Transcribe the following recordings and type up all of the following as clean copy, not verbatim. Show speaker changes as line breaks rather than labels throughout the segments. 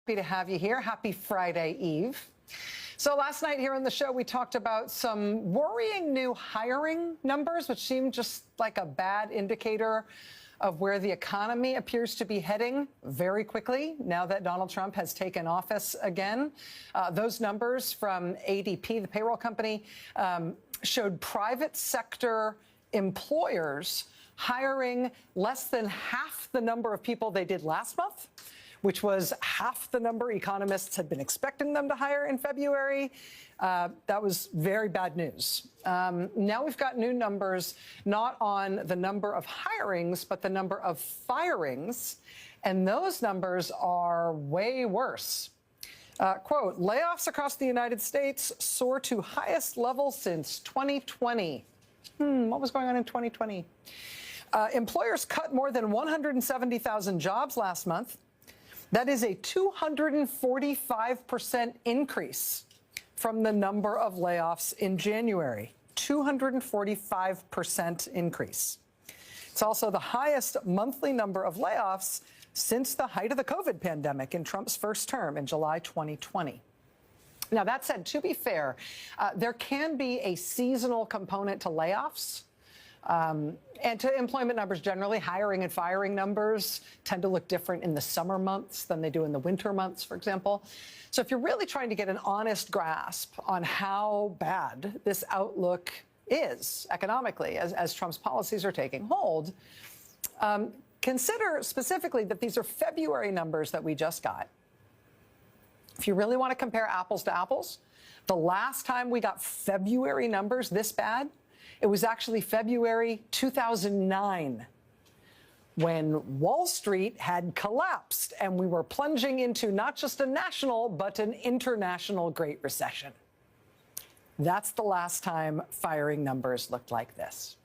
Happy to have you here. Happy Friday Eve. So last night here on the show, we talked about some worrying new hiring numbers, which seem just like a bad indicator of where the economy appears to be heading very quickly now that Donald Trump has taken office again. Those numbers from ADP, the payroll company, showed private sector employers hiring less than half the number of people they did last month, which was half the number economists had been expecting them to hire in February. That was very bad news. Now we've got new numbers, not on the number of hirings, but the number of firings. And those numbers are way worse. Quote, layoffs across the United States soar to highest level since 2020. What was going on in 2020? Employers cut more than 170,000 jobs last month. That is a 245% increase from the number of layoffs in January. 245% increase. It's also the highest monthly number of layoffs since the height of the COVID pandemic in Trump's first term in July 2020. Now, that said, to be fair, there can be a seasonal component to layoffs. And to employment numbers generally. Hiring and firing numbers tend to look different in the summer months than they do in the winter months, for example. So if you're really trying to get an honest grasp on how bad this outlook is economically as Trump's policies are taking hold, consider specifically that these are February numbers that we just got. If you really want to compare apples to apples, the last time we got February numbers this bad, it was actually February 2009 when Wall Street had collapsed and we were plunging into not just a national, but an international Great Recession. That's the last time firing numbers looked like this.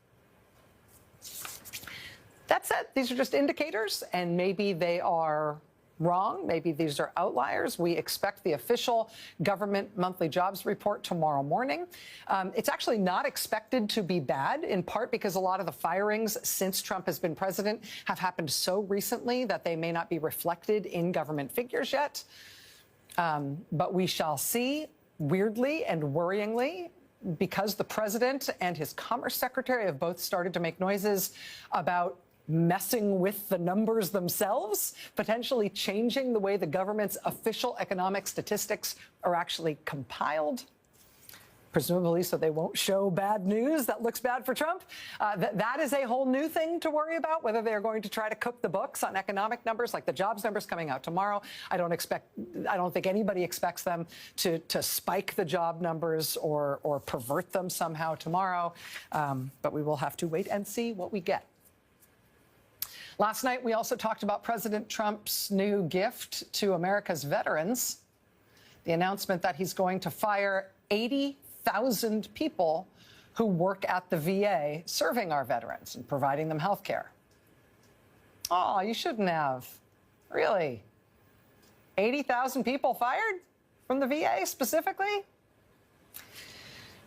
That said, these are just indicators, and maybe they are wrong. Maybe these are outliers. We expect the official government monthly jobs report tomorrow morning. It's actually not expected to be bad, in part because a lot of the firings since Trump has been president have happened so recently that they may not be reflected in government figures yet. But we shall see. Weirdly and worryingly, because the president and his commerce secretary have both started to make noises about messing with the numbers themselves, potentially changing the way the government's official economic statistics are actually compiled, presumably so they won't show bad news that looks bad for Trump. That is a whole new thing to worry about, whether they're going to try to cook the books on economic numbers, like the jobs numbers coming out tomorrow. I don't think anybody expects them to spike the job numbers or pervert them somehow tomorrow. But we will have to wait and see what we get. Last night, we also talked about President Trump's new gift to America's veterans, the announcement that he's going to fire 80,000 people who work at the VA serving our veterans and providing them health care. Oh, you shouldn't have. Really? 80,000 people fired from the VA specifically?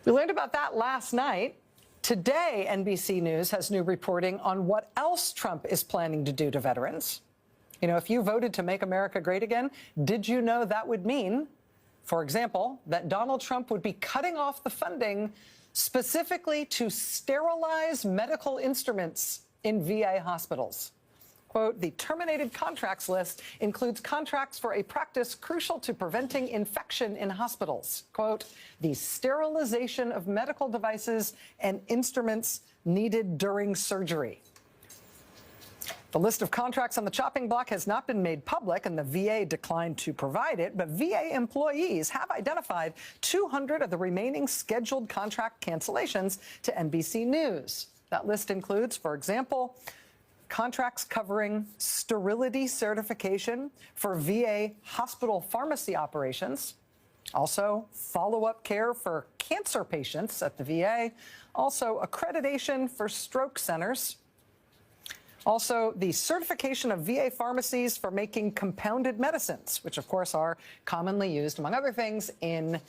We learned about that last night. Today, NBC News has new reporting on what else Trump is planning to do to veterans. You know, if you voted to make America great again, did you know that would mean, for example, that Donald Trump would be cutting off the funding specifically to sterilize medical instruments in VA hospitals? Quote, the terminated contracts list includes contracts for a practice crucial to preventing infection in hospitals. Quote, the sterilization of medical devices and instruments needed during surgery. The list of contracts on the chopping block has not been made public, and the VA declined to provide it. But VA employees have identified 200 of the remaining scheduled contract cancellations to NBC News. That list includes, for example, contracts covering sterility certification for VA hospital pharmacy operations, also follow-up care for cancer patients at the VA, also accreditation for stroke centers, also the certification of VA pharmacies for making compounded medicines, which of course are commonly used, among other things, in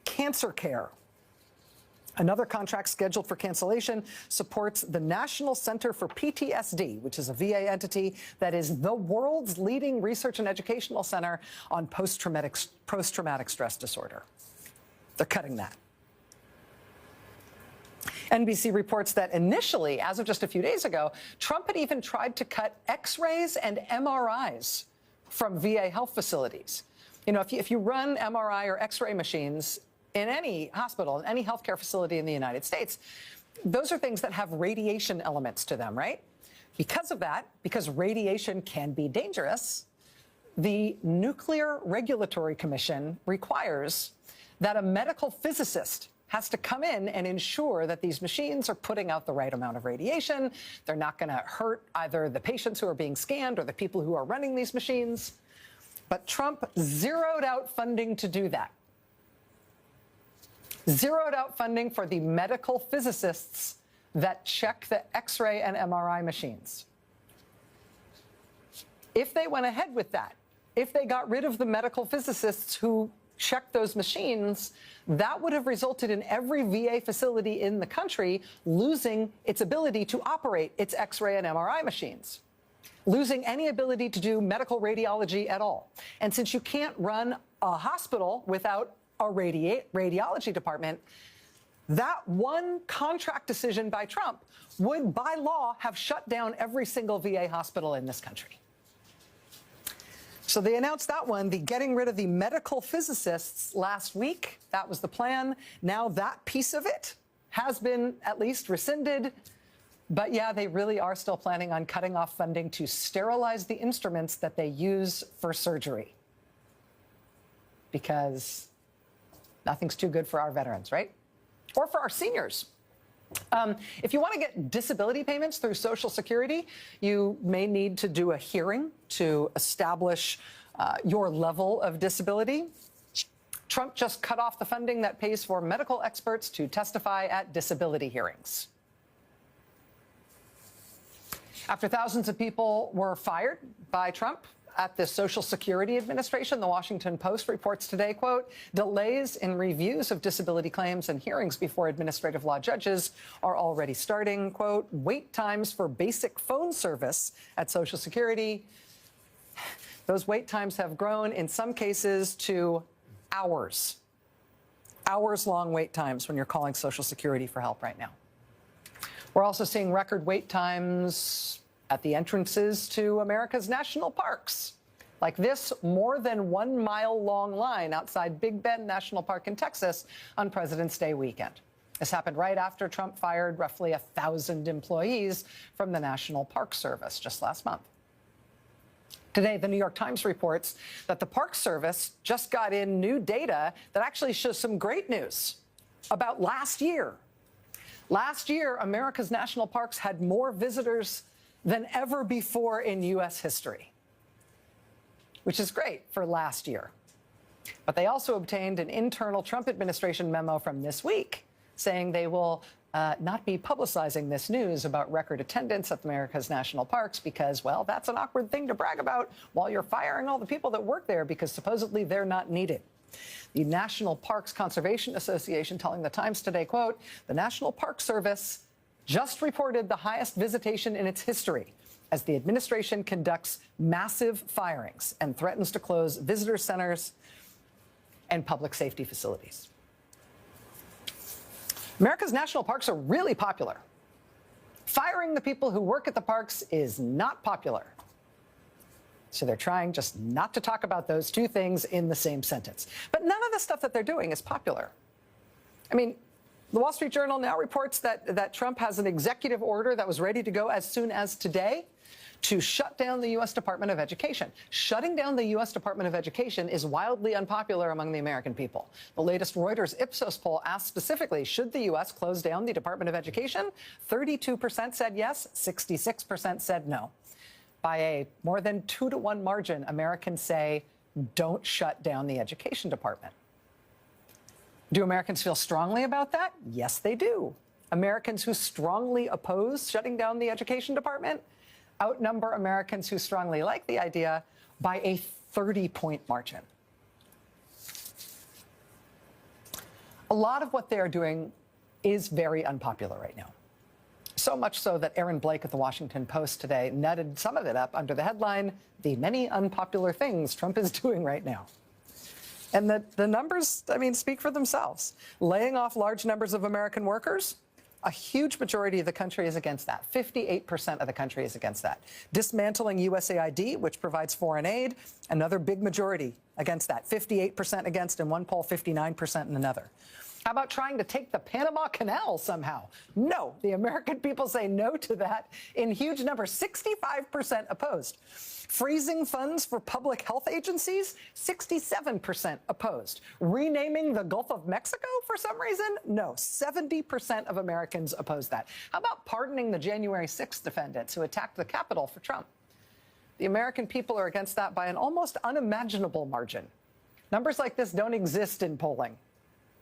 cancer care. Another contract scheduled for cancellation supports the National Center for PTSD, which is a VA entity that is the world's leading research and educational center on post-traumatic stress disorder. They're cutting that. NBC reports that initially, as of just a few days ago, Trump had even tried to cut X-rays and MRIs from VA health facilities. You know, if you run MRI or X-ray machines in any hospital, in any healthcare facility in the United States, those are things that have radiation elements to them, right? Because of that, because radiation can be dangerous, the Nuclear Regulatory Commission requires that a medical physicist has to come in and ensure that these machines are putting out the right amount of radiation. They're not going to hurt either the patients who are being scanned or the people who are running these machines. But Trump zeroed out funding to do that. Zeroed out funding for the medical physicists that check the X-ray and MRI machines. If they went ahead with that, if they got rid of the medical physicists who check those machines, that would have resulted in every VA facility in the country losing its ability to operate its X-ray and MRI machines, losing any ability to do medical radiology at all. And since you can't run a hospital without a radiology department, that one contract decision by Trump would, by law, have shut down every single VA hospital in this country. So they announced that one, the getting rid of the medical physicists last week. That was the plan. Now that piece of it has been at least rescinded. But yeah, they really are still planning on cutting off funding to sterilize the instruments that they use for surgery. Because nothing's too good for our veterans, right? Or for our seniors. If you want to get disability payments through Social Security, you may need to do a hearing to establish your level of disability. Trump just cut off the funding that pays for medical experts to testify at disability hearings. After thousands of people were fired by Trump at the Social Security Administration, the Washington Post reports today, quote, delays in reviews of disability claims and hearings before administrative law judges are already starting, quote, wait times for basic phone service at Social Security. Those wait times have grown in some cases to hours. Hours-long wait times when you're calling Social Security for help right now. We're also seeing record wait times at the entrances to America's national parks, like this more than 1 mile long line outside Big Bend National Park in Texas on President's Day weekend. This happened right after Trump fired roughly 1,000 employees from the National Park Service just last month. Today, the New York Times reports that the Park Service just got in new data that actually shows some great news about last year. Last year, America's national parks had more visitors than ever before in U.S. history, which is great for last year. But they also obtained an internal Trump administration memo from this week saying they will not be publicizing this news about record attendance at America's national parks because, well, that's an awkward thing to brag about while you're firing all the people that work there because supposedly they're not needed. The National Parks Conservation Association telling the Times today, quote, the National Park Service just reported the highest visitation in its history as the administration conducts massive firings and threatens to close visitor centers and public safety facilities. America's national parks are really popular. Firing the people who work at the parks is not popular. So they're trying just not to talk about those two things in the same sentence. But none of the stuff that they're doing is popular. I mean, the Wall Street Journal now reports that Trump has an executive order that was ready to go as soon as today to shut down the U.S. Department of Education. Shutting down the U.S. Department of Education is wildly unpopular among the American people. The latest Reuters Ipsos poll asked specifically, should the U.S. close down the Department of Education? 32% said yes, 66% said no. By a more than 2-to-1 margin, Americans say, don't shut down the education department. Do Americans feel strongly about that? Yes, they do. Americans who strongly oppose shutting down the education department outnumber Americans who strongly like the idea by a 30-point margin. A lot of what they are doing is very unpopular right now. So much so that Aaron Blake at the Washington Post today netted some of it up under the headline, "The Many Unpopular Things Trump is Doing Right Now." And the numbers, I mean, speak for themselves. Laying off large numbers of American workers, a huge majority of the country is against that. 58% of the country is against that. Dismantling USAID, which provides foreign aid, another big majority against that. 58% against in one poll, 59% in another. How about trying to take the Panama Canal somehow? No, the American people say no to that in huge numbers. 65% opposed. Freezing funds for public health agencies, 67% opposed. Renaming the Gulf of Mexico for some reason? No, 70% of Americans oppose that. How about pardoning the January 6th defendants who attacked the Capitol for Trump? The American people are against that by an almost unimaginable margin. Numbers like this don't exist in polling.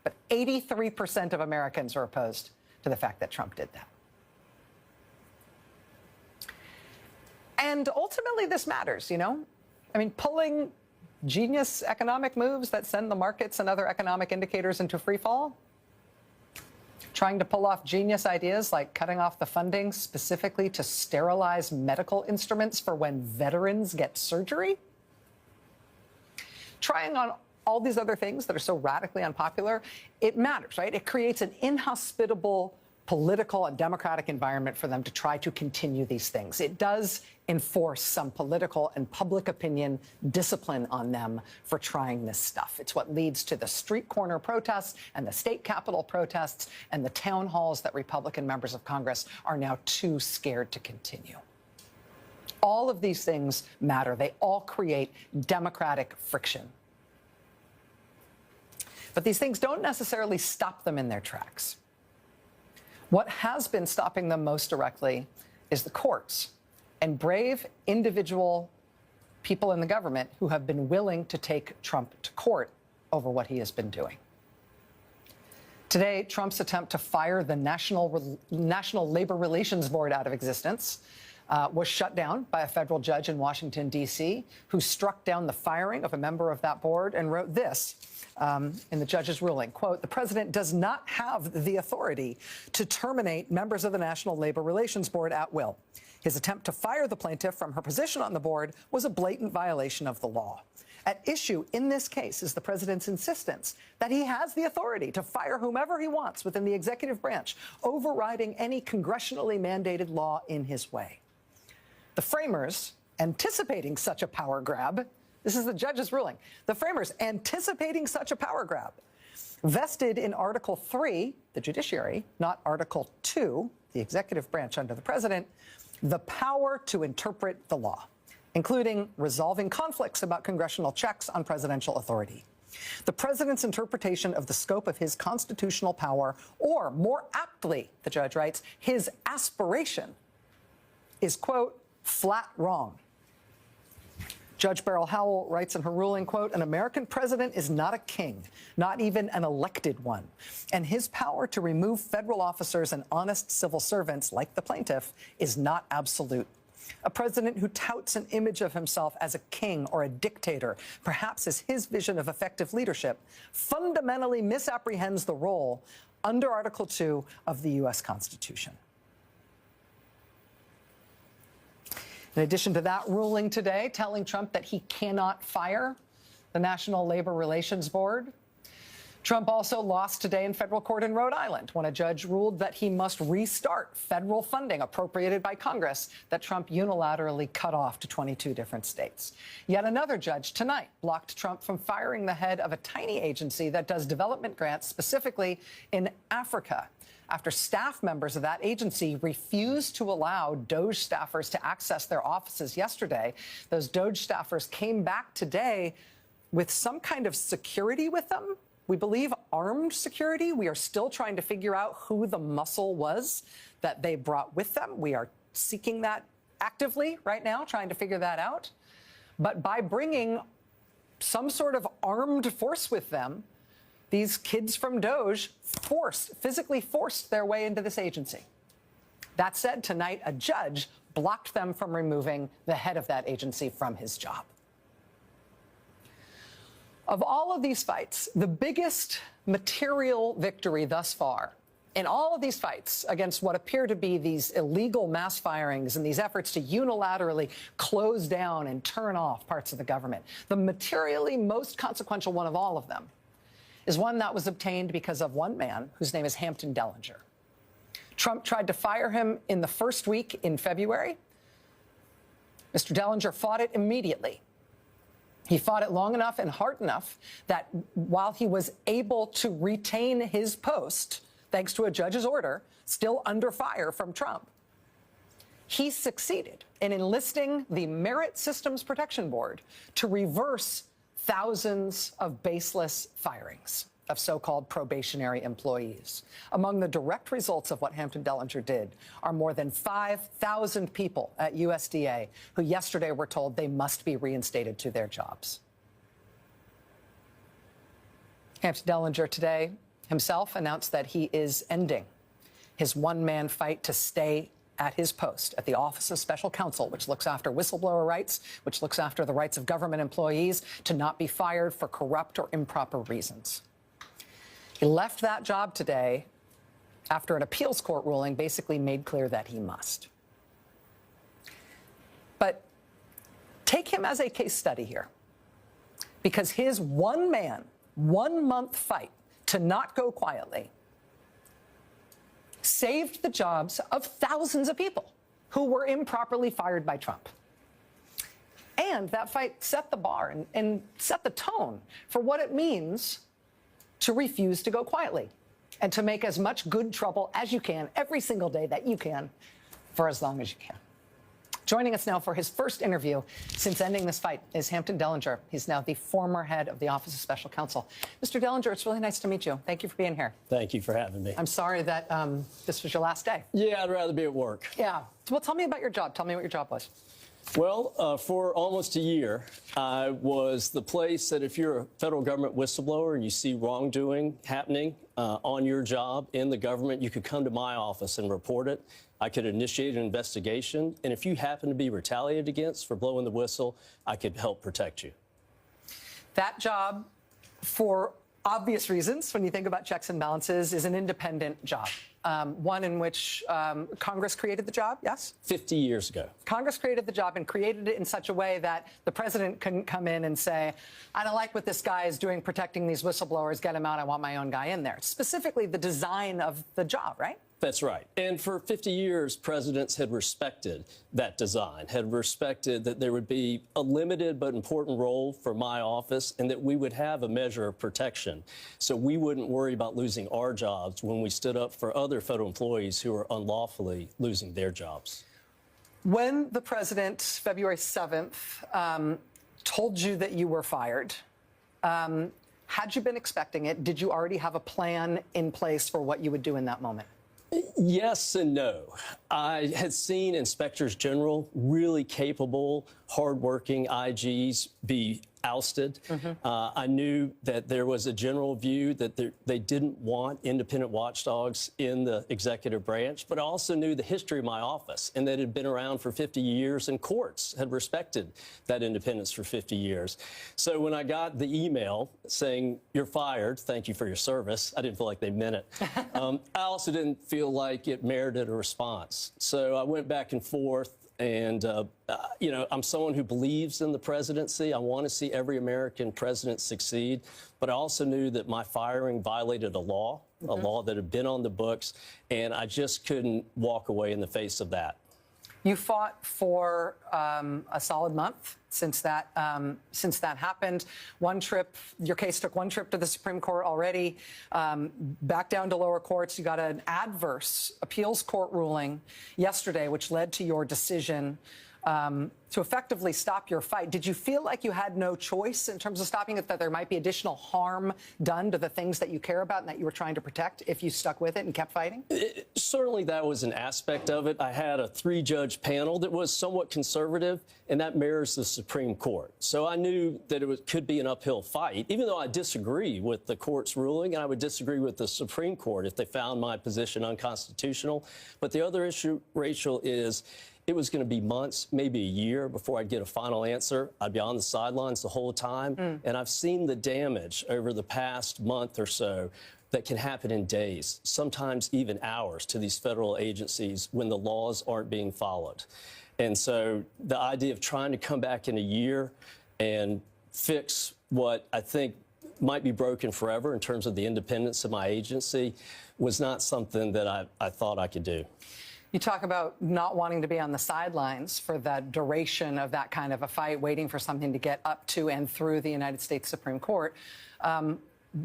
But 83% of Americans are opposed to the fact that Trump did that. And ultimately, this matters, you know? I mean, pulling genius economic moves that send the markets and other economic indicators into free fall, trying to pull off genius ideas like cutting off the funding specifically to sterilize medical instruments for when veterans get surgery, trying on all these other things that are so radically unpopular, it matters, right? It creates an inhospitable political and democratic environment for them to try to continue these things. It does enforce some political and public opinion discipline on them for trying this stuff. It's what leads to the street corner protests and the state capitol protests and the town halls that Republican members of Congress are now too scared to continue. All of these things matter. They all create democratic friction. But these things don't necessarily stop them in their tracks. What has been stopping them most directly is the courts and brave individual people in the government who have been willing to take Trump to court over what he has been doing. Today, Trump's attempt to fire the National Labor Relations Board out of existence was shut down by a federal judge in Washington, D.C., who struck down the firing of a member of that board and wrote this in the judge's ruling, quote, "The president does not have the authority to terminate members of the National Labor Relations Board at will. His attempt to fire the plaintiff from her position on the board was a blatant violation of the law. At issue in this case is the president's insistence that he has the authority to fire whomever he wants within the executive branch, overriding any congressionally mandated law in his way. The framers, anticipating such a power grab," this is the judge's ruling, "the framers, anticipating such a power grab, vested in Article 3, the judiciary, not Article 2, the executive branch under the president, the power to interpret the law, including resolving conflicts about congressional checks on presidential authority. The president's interpretation of the scope of his constitutional power, or more aptly, the judge writes, his aspiration, is, quote, flat wrong." Judge Beryl Howell writes in her ruling, quote, "An American president is not a king, not even an elected one, and his power to remove federal officers and honest civil servants like the plaintiff is not absolute. A president who touts an image of himself as a king or a dictator, perhaps as his vision of effective leadership, fundamentally misapprehends the role under Article 2 of the U.S. Constitution." In addition to that ruling today, telling Trump that he cannot fire the National Labor Relations Board, Trump also lost today in federal court in Rhode Island when a judge ruled that he must restart federal funding appropriated by Congress that Trump unilaterally cut off to 22 different states. Yet another judge tonight blocked Trump from firing the head of a tiny agency that does development grants specifically in Africa, after staff members of that agency refused to allow DOJ staffers to access their offices yesterday. Those DOJ staffers came back today with some kind of security with them. We believe armed security. We are still trying to figure out who the muscle was that they brought with them. We are seeking that actively right now, trying to figure that out. But by bringing some sort of armed force with them, these kids from DOJ physically forced their way into this agency. That said, tonight, a judge blocked them from removing the head of that agency from his job. Of all of these fights, the biggest material victory thus far in all of these fights against what appear to be these illegal mass firings and these efforts to unilaterally close down and turn off parts of the government, the materially most consequential one of all of them is one that was obtained because of one man whose name is Hampton Dellinger. Trump tried to fire him in the first week in February. Mr. Dellinger fought it immediately. He fought it long enough and hard enough that while he was able to retain his post, thanks to a judge's order, still under fire from Trump, he succeeded in enlisting the Merit Systems Protection Board to reverse thousands of baseless firings of so-called probationary employees. Among the direct results of what Hampton Dellinger did are more than 5,000 people at USDA who yesterday were told they must be reinstated to their jobs. Hampton Dellinger today himself announced that he is ending his one-man fight to stay at his post at the Office of Special Counsel, which looks after whistleblower rights, which looks after the rights of government employees to not be fired for corrupt or improper reasons. He left that job today after an appeals court ruling basically made clear that he must. But take him as a case study here, because his one-man, one-month fight to not go quietly saved the jobs of thousands of people who were improperly fired by Trump. And that fight set the bar and set the tone for what it means to refuse to go quietly and to make as much good trouble as you can every single day that you can for as long as you can. Joining us now for his first interview since ending this fight is Hampton Dellinger. He's now the former head of the Office of Special Counsel. Mr. Dellinger, it's really nice to meet you. Thank you for being here.
Thank you for having me.
I'm sorry that this was your last day.
Yeah, I'd rather be at work.
Yeah. Well, tell me about your job. Tell me what your job was.
Well, for almost a year, I was the place that if you're a federal government whistleblower and you see wrongdoing happening on your job in the government, you could come to my office and report it. I could initiate an investigation. And if you happen to be retaliated against for blowing the whistle, I could help protect you. That job, for obvious reasons, when you think about checks and balances, is an independent job. One in which Congress created the job, yes? 50 years ago. Congress created the job and created it in such a way that the president couldn't come in and say, I don't like what this guy is doing protecting these whistleblowers, get him out, I want my own guy in there. Specifically the design of the job, right? That's right. And for 50 years, presidents had respected that design, had respected that there would be a limited but important role for my office and that we would have a measure of protection. So we wouldn't worry about losing our jobs when we stood up for other federal employees who are unlawfully losing their jobs. When the president, February 7th, told you that you were fired, had you been expecting it? Did you already have a plan in place for what you would do in that moment? Yes and no. I had seen inspectors general, really capable, hardworking IGs be ousted. I knew that there was a general view that they didn't want independent watchdogs in the executive branch, but I also knew the history of my office and that it had been around for 50 years and courts had respected that independence for 50 years. So when I got the email saying, you're fired, thank you for your service, I didn't feel like they meant it. I also didn't feel like it merited a response. So I went back and forth. And, you know, I'm someone who believes in the presidency. I want to see every American president succeed. But I also knew that my firing violated a law that had been on the books. And I just couldn't walk away in the face of that. You fought for a solid month since that happened. One trip, your case took one trip to the Supreme Court already, back down to lower courts. You got an adverse appeals court ruling yesterday, which led to your decision to effectively stop your fight. Did you feel like you had no choice in terms of stopping it, that there might be additional harm done to the things that you care about and that you were trying to protect if you stuck with it and kept fighting? Certainly that was an aspect of it. I had a 3-judge panel that was somewhat conservative, and that mirrors the Supreme Court. So I knew that it could be an uphill fight, even though I disagree with the court's ruling, and I would disagree with the Supreme Court if they found my position unconstitutional. But the other issue, Rachel, is it was going to be months, maybe a year before I'd get a final answer. I'd be on the sidelines the whole time. And I've seen the damage over the past month or so that can happen in days, sometimes even hours, to these federal agencies when the laws aren't being followed. And so the idea of trying to come back in a year and fix what I think might be broken forever in terms of the independence of my agency was not something that I thought I could do.
You talk about not wanting to be on the sidelines for the duration of that kind of a fight, waiting for something to get up to and through the United States Supreme Court.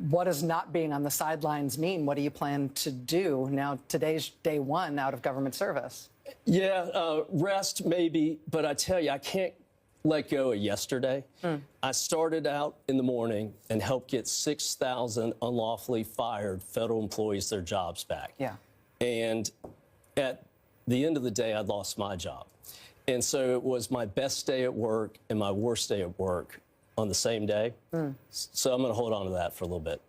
What does not being on the sidelines mean? What do you plan to do now? Today's day one out of government service.
Yeah, rest maybe, but I tell you, I can't let go of yesterday. I started out in the morning and helped get 6,000 unlawfully fired federal employees their jobs back.
Yeah. And
at the end of the day, I'd lost my job. And so it was my best day at work and my worst day at work on the same day. So I'm going to hold on to that for a little bit.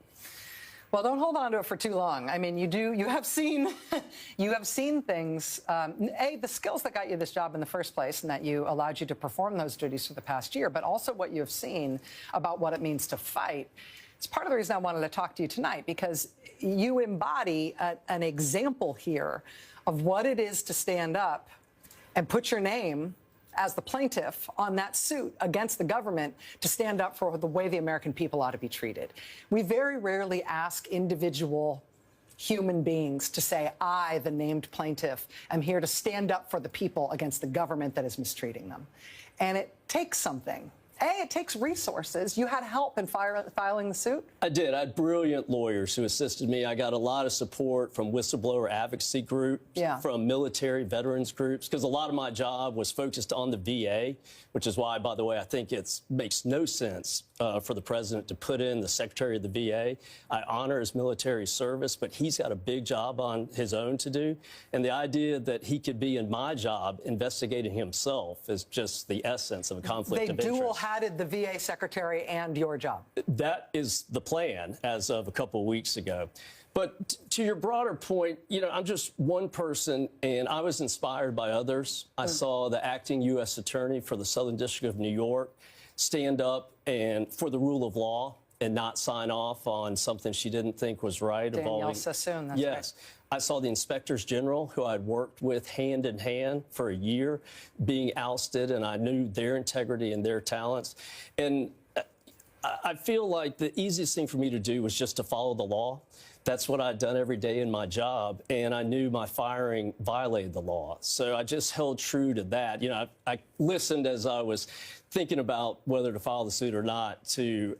Well, don't hold on to it for too long. I mean, you have seen things. The skills that got you this job in the first place and that allowed you to perform those duties for the past year, but also what you have seen about what it means to fight. It's part of the reason I wanted to talk to you tonight, because you embody an example here of what it is to stand up and put your name as the plaintiff on that suit against the government, to stand up for the way the American people ought to be treated. We very rarely ask individual human beings to say, I, the named plaintiff, am here to stand up for the people against the government that is mistreating them. And it takes something. It takes resources. You had help in filing the suit?
I did. I had brilliant lawyers who assisted me. I got a lot of support from whistleblower advocacy groups, from military veterans groups, because a lot of my job was focused on the VA, which is why, by the way, I think it makes no sense for the president to put in the secretary of the VA. I honor his military service, but he's got a big job on his own to do. And the idea that he could be in my job investigating himself is just the essence of a conflict of interest.
They dual-hatted the VA secretary and your job.
That is the plan as of a couple of weeks ago. But to your broader point, I'm just one person, and I was inspired by others. I saw the acting U.S. attorney for the Southern District of New York stand up and for the rule of law and not sign off on something she didn't think was right.
Danielle Sassoon, that's
yes. Right. I saw the inspectors general, who I'd worked with hand in hand for a year, being ousted, and I knew their integrity and their talents. And I feel like the easiest thing for me to do was just to follow the law. That's what I'd done every day in my job, and I knew my firing violated the law. So I just held true to that. I listened as I was thinking about whether to file the suit or not to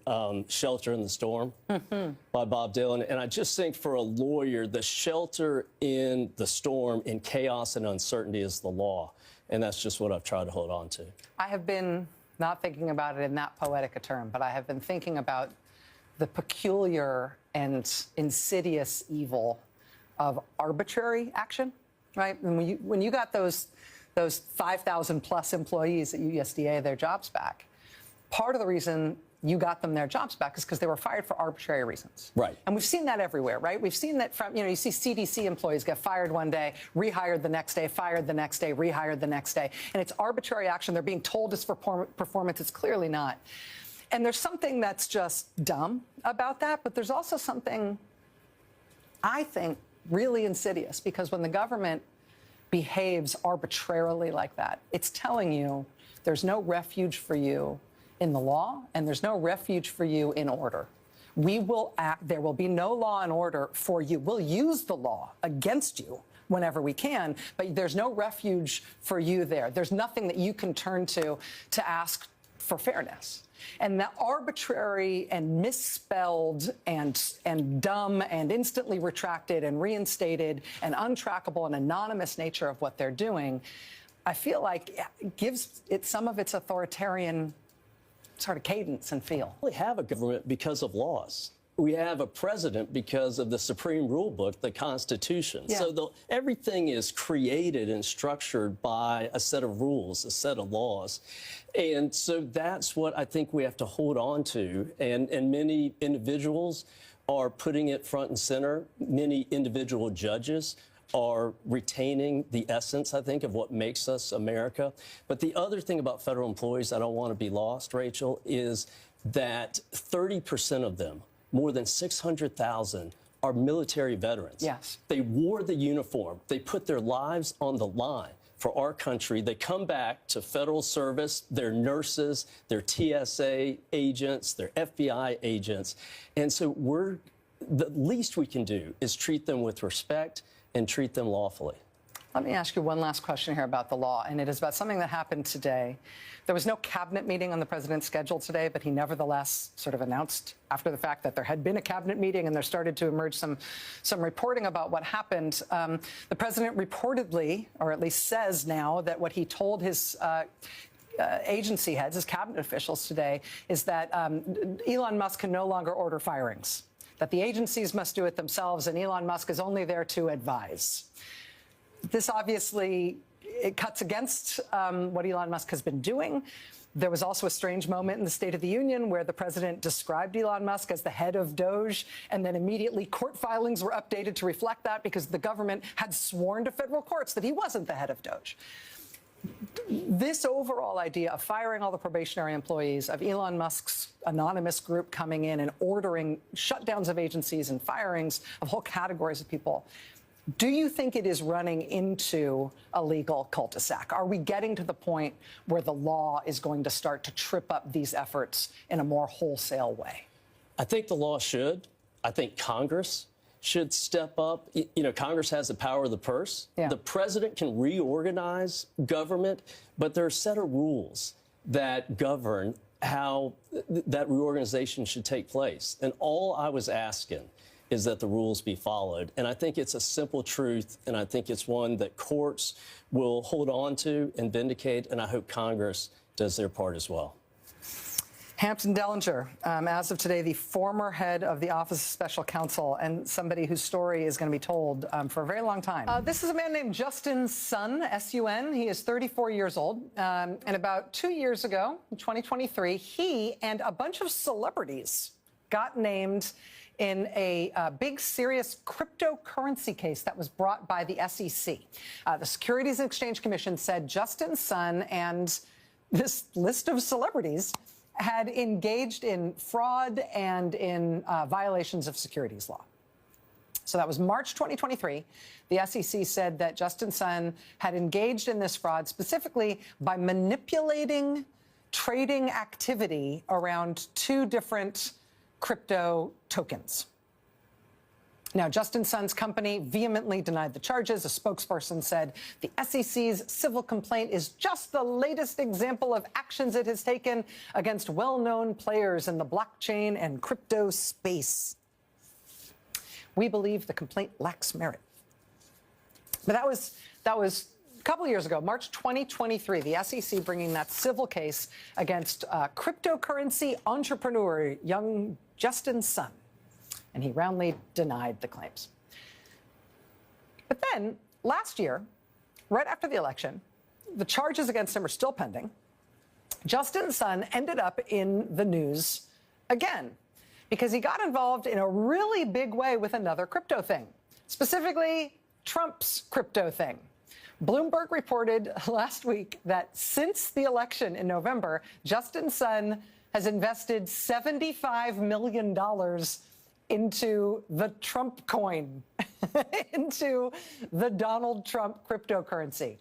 Shelter in the Storm by Bob Dylan. And I just think for a lawyer, the shelter in the storm, in chaos and uncertainty, is the law. And that's just what I've tried to hold on to.
I have been not thinking about it in that poetic a term, but I have been thinking about the peculiar and insidious evil of arbitrary action, right? And when you got those 5,000 plus employees at USDA their jobs back, part of the reason you got them their jobs back is because they were fired for arbitrary reasons.
Right.
And we've seen that everywhere, right? We've seen that from, you see CDC employees get fired one day, rehired the next day, fired the next day, rehired the next day. And it's arbitrary action. They're being told it's for performance. It's clearly not. And there's something that's just dumb about that, but there's also something, I think, really insidious, because when the government behaves arbitrarily like that, it's telling you there's no refuge for you in the law, and there's no refuge for you in order. We will act, there will be no law and order for you. We'll use the law against you whenever we can, but there's no refuge for you there. There's nothing that you can turn to ask for fairness. And the arbitrary and misspelled and dumb and instantly retracted and reinstated and untrackable and anonymous nature of what they're doing, I feel like it gives it some of its authoritarian sort of cadence and feel.
We have a government because of laws. We have a president because of the Supreme Rule Book, the Constitution. Yeah. So everything is created and structured by a set of rules, a set of laws. And so that's what I think we have to hold on to. And many individuals are putting it front and center. Many individual judges are retaining the essence, I think, of what makes us America. But the other thing about federal employees I don't want to be lost, Rachel, is that 30% of them, more than 600,000, are military veterans.
Yes.
They wore the uniform. They put their lives on the line for our country. They come back to federal service. They're nurses, they're TSA agents, they're FBI agents. And so the least we can do is treat them with respect and treat them lawfully.
Let me ask you one last question here about the law, and it is about something that happened today. There was no cabinet meeting on the president's schedule today, but he nevertheless sort of announced after the fact that there had been a cabinet meeting, and there started to emerge some reporting about what happened. The president reportedly, or at least says now, that what he told his agency heads, his cabinet officials today, is that Elon Musk can no longer order firings, that the agencies must do it themselves, and Elon Musk is only there to advise. This obviously, it cuts against what Elon Musk has been doing. There was also a strange moment in the State of the Union where the president described Elon Musk as the head of Doge, and then immediately court filings were updated to reflect that because the government had sworn to federal courts that he wasn't the head of Doge. This overall idea of firing all the probationary employees, of Elon Musk's anonymous group coming in and ordering shutdowns of agencies and firings of whole categories of people, do you think it is running into a legal cul-de-sac? Are we getting to the point where the law is going to start to trip up these efforts in a more wholesale way?
I think the law should. I think Congress should step up. You know, Congress has the power of the purse.
Yeah.
The president can reorganize government, but there are a set of rules that govern how that reorganization should take place. And all I was asking is that the rules be followed. And I think it's a simple truth, and I think it's one that courts will hold on to and vindicate, and I hope Congress does their part as well.
Hampton Dellinger, as of today, the former head of the Office of Special Counsel, and somebody whose story is going to be told for a very long time. This is a man named Justin Sun, S-U-N. He is 34 years old. And about 2 years ago, in 2023, he and a bunch of celebrities got named in a big, serious cryptocurrency case that was brought by the SEC. The Securities and Exchange Commission said Justin Sun and this list of celebrities had engaged in fraud and in violations of securities law. So that was March 2023. The SEC said that Justin Sun had engaged in this fraud specifically by manipulating trading activity around two different crypto tokens. Now, Justin Sun's company vehemently denied the charges. A spokesperson said the SEC's civil complaint is just the latest example of actions it has taken against well-known players in the blockchain and crypto space. We believe the complaint lacks merit. But that was a couple of years ago, March 2023, the SEC bringing that civil case against cryptocurrency entrepreneur young Justin Sun. And he roundly denied the claims. But then last year, right after the election, the charges against him are still pending. Justin Sun ended up in the news again because he got involved in a really big way with another crypto thing, specifically Trump's crypto thing. Bloomberg reported last week that since the election in November, Justin Sun has invested $75 million into the Trump coin, into the Donald Trump cryptocurrency.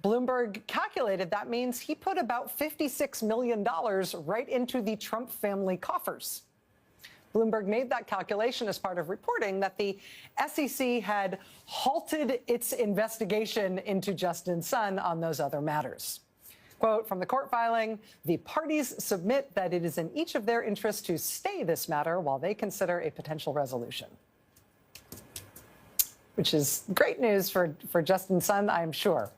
Bloomberg calculated that means he put about $56 million right into the Trump family coffers. Bloomberg made that calculation as part of reporting that the SEC had halted its investigation into Justin Sun on those other matters. Quote from the court filing, the parties submit that it is in each of their interests to stay this matter while they consider a potential resolution. Which is great news for Justin Sun, I'm sure.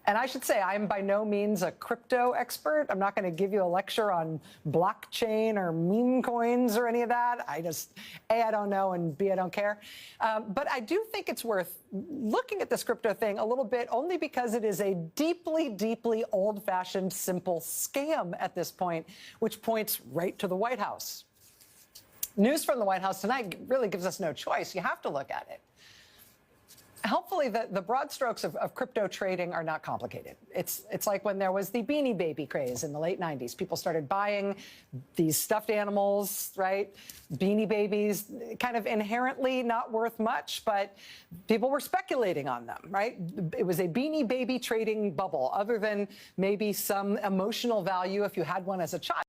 And I should say, I'm by no means a crypto expert. I'm not going to give you a lecture on blockchain or meme coins or any of that. A, I don't know, and B, I don't care. But I do think it's worth looking at this crypto thing a little bit, only because it is a deeply, deeply old-fashioned, simple scam at this point, which points right to the White House. News from the White House tonight really gives us no choice. You have to look at it. Hopefully, the broad strokes of crypto trading are not complicated. It's like when there was the Beanie Baby craze in the late 90s. People started buying these stuffed animals, right? Beanie Babies, kind of inherently not worth much, but people were speculating on them, right? It was a Beanie Baby trading bubble, other than maybe some emotional value if you had one as a child.